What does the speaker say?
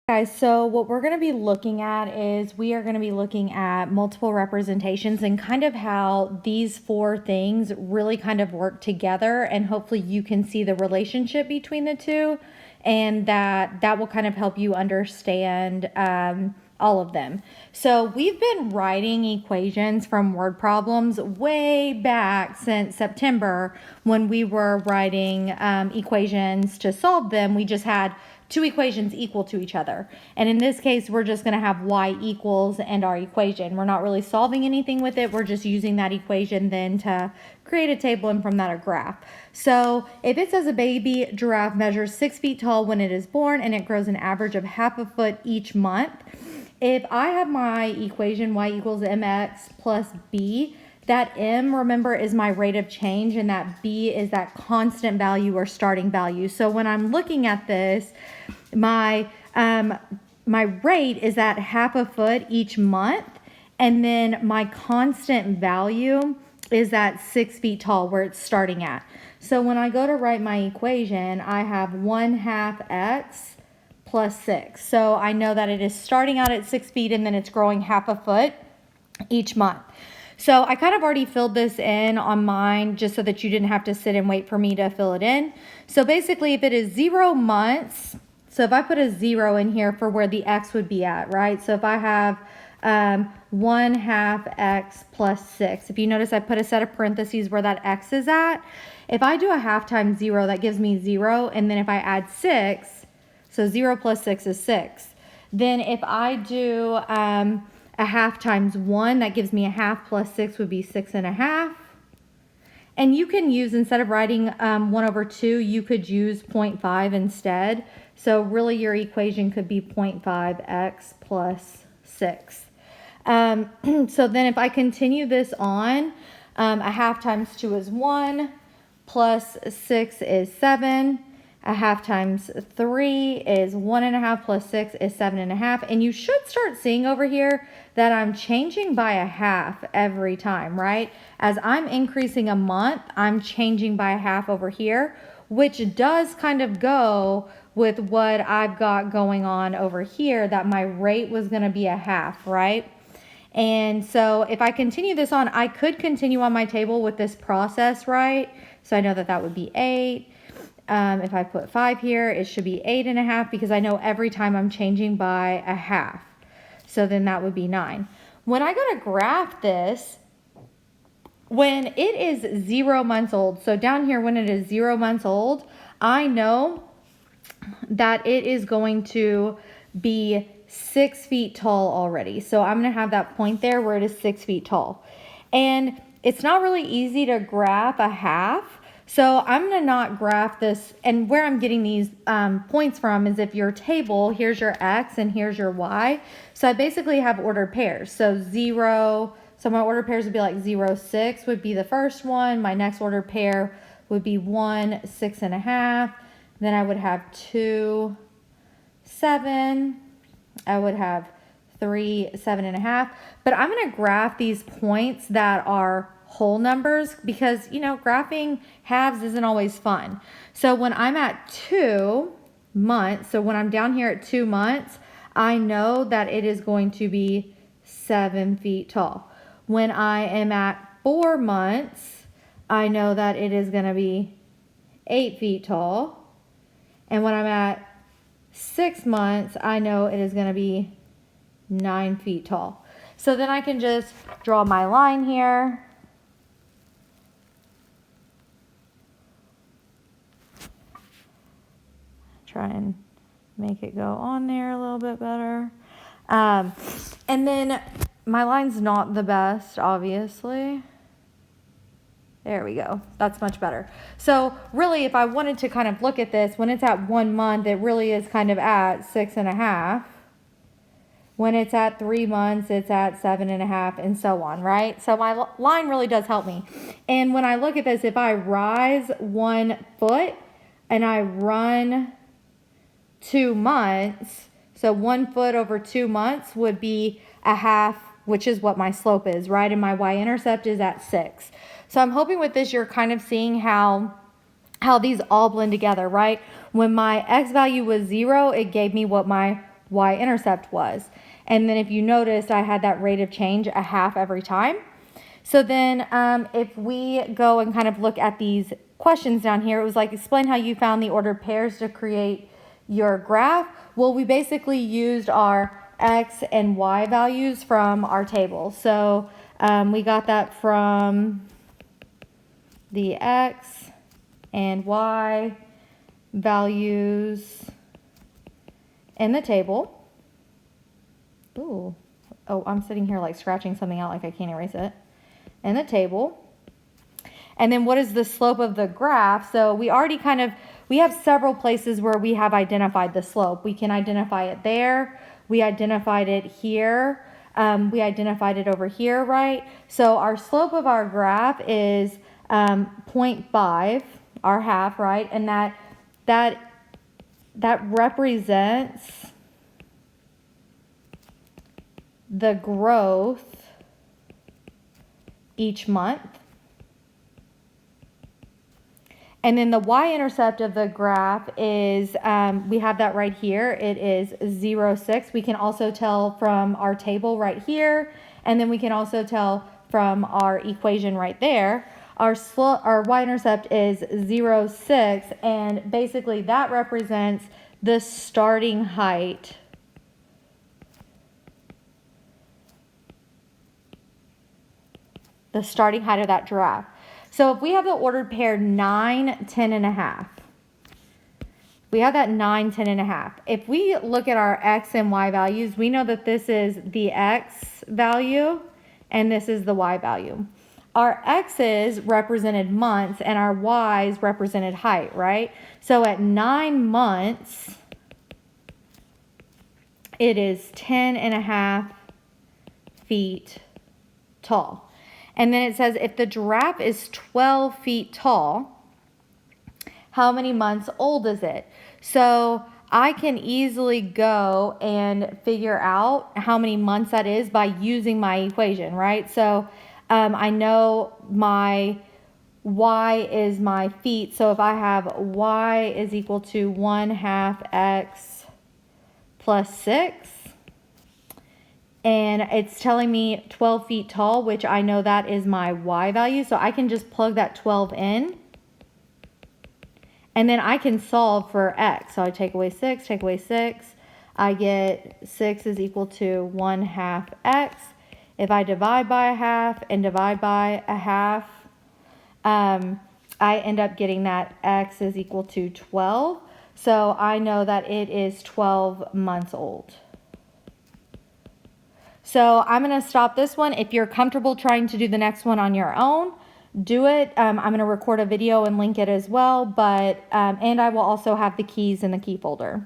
Guys, so what we're going to be looking at is we are going to be looking at multiple representations and kind of how these four things really kind of work together, and hopefully you can see the relationship between the two, and that will kind of help you understand all of them. So we've been writing equations from word problems way back since September when we were writing equations to solve them. We just had two equations equal to each other. And in this case, we're just going to have y equals and our equation. We're not really solving anything with it. We're just using that equation then to create a table and from that a graph. So if it says a baby giraffe measures 6 feet tall when it is born and it grows an average of half a foot each month, if I have my equation y equals mx plus b, that m, remember, is my rate of change, and that b is that constant value or starting value. So when I'm looking at this, my rate is at half a foot each month, and then my constant value is at 6 feet tall where it's starting at. So when I go to write my equation, I have 1/2 x plus 6. So I know that it is starting out at 6 feet and then it's growing half a foot each month. So I kind of already filled this in on mine just so that you didn't have to sit and wait for me to fill it in. So basically if it is 0 months, so if I put a 0 in here for where the x would be at, right? So if I have 1/2 x plus 6, if you notice I put a set of parentheses where that x is at. If I do a half times 0, that gives me 0. And then if I add 6, so 0 plus 6 is 6. Then if I do a half times 1, that gives me a half plus 6 would be 6.5. And you can use, instead of writing 1/2, you could use 0.5 instead. So really your equation could be 0.5x plus 6. So then if I continue this on, a half times 2 is 1, plus 6 is 7. A half times 3 is 1.5 plus 6 is 7.5. And you should start seeing over here that I'm changing by a half every time, right? As I'm increasing a month, I'm changing by a half over here, which does kind of go with what I've got going on over here, that my rate was going to be a half, right? And so if I continue this on, I could continue on my table with this process, right? So I know that that would be 8. If I put 5 here, it should be 8.5 because I know every time I'm changing by a half. So then that would be 9. When I go to graph this, when it is 0 months old, so down here when it is 0 months old, I know that it is going to be 6 feet tall already. So I'm going to have that point there where it is 6 feet tall. And it's not really easy to graph a half. So I'm going to not graph this, and where I'm getting these points from is if your table, here's your x and here's your y. So I basically have ordered pairs. So 0, so my ordered pairs would be like 0, 6 would be the first one. My next ordered pair would be 1, 6.5. Then I would have 2, 7. I would have 3, 7.5. But I'm going to graph these points that are whole numbers because, you know, graphing halves isn't always fun. So when I'm at 2 months, so when I'm down here at 2 months, I know that it is going to be 7 feet tall. When I am at 4 months, I know that it is going to be 8 feet tall. And when I'm at 6 months, I know it is going to be 9 feet tall. So then I can just draw my line here. Try and make it go on there a little bit better. And then my line's not the best, obviously. There we go. That's much better. So really, if I wanted to kind of look at this, when it's at 1 month, it really is kind of at 6.5. When it's at 3 months, it's at 7.5, and so on, right? So my line really does help me. And when I look at this, if I rise 1 foot and I run 2 months, so 1 foot over 2 months would be a half, which is what my slope is, right? And my y-intercept is at 6. So I'm hoping with this, you're kind of seeing how these all blend together, right? When my x value was 0, it gave me what my y-intercept was. And then if you noticed, I had that rate of change a half every time. So then if we go and kind of look at these questions down here, it was like, explain how you found the ordered pairs to create your graph. Well, we basically used our x and y values from our table. So we got that from the x and y values in the table. Ooh. Oh, I'm sitting here like scratching something out like I can't erase it. In the table. And then what is the slope of the graph? So we already we have several places where we have identified the slope. We can identify it there. We identified it here. We identified it over here, right? So our slope of our graph is 0.5, our half, right? And that represents the growth each month. And then the y-intercept of the graph is, we have that right here. It is 0.6. We can also tell from our table right here. And then we can also tell from our equation right there. Our y-intercept is 0.6. And basically that represents the starting height of that giraffe. So if we have the ordered pair 9, 10 and a half, we have that 9, 10 and a half. If we look at our x and y values, we know that this is the x value and this is the y value. Our x's represented months and our y's represented height, right? So at 9 months, it is 10 and a half feet tall. And then it says if the giraffe is 12 feet tall, how many months old is it? So I can easily go and figure out how many months that is by using my equation, right? So I know my y is my feet. So if I have y is equal to 1/2 x plus 6, and it's telling me 12 feet tall, which I know that is my y value. So I can just plug that 12 in. And then I can solve for x. So I take away 6, take away 6. I get 6 is equal to 1/2 x. If I divide by a half and divide by a half, I end up getting that x is equal to 12. So I know that it is 12 months old. So I'm going to stop this one. If you're comfortable trying to do the next one on your own, do it. I'm going to record a video and link it as well. And I will also have the keys in the key folder.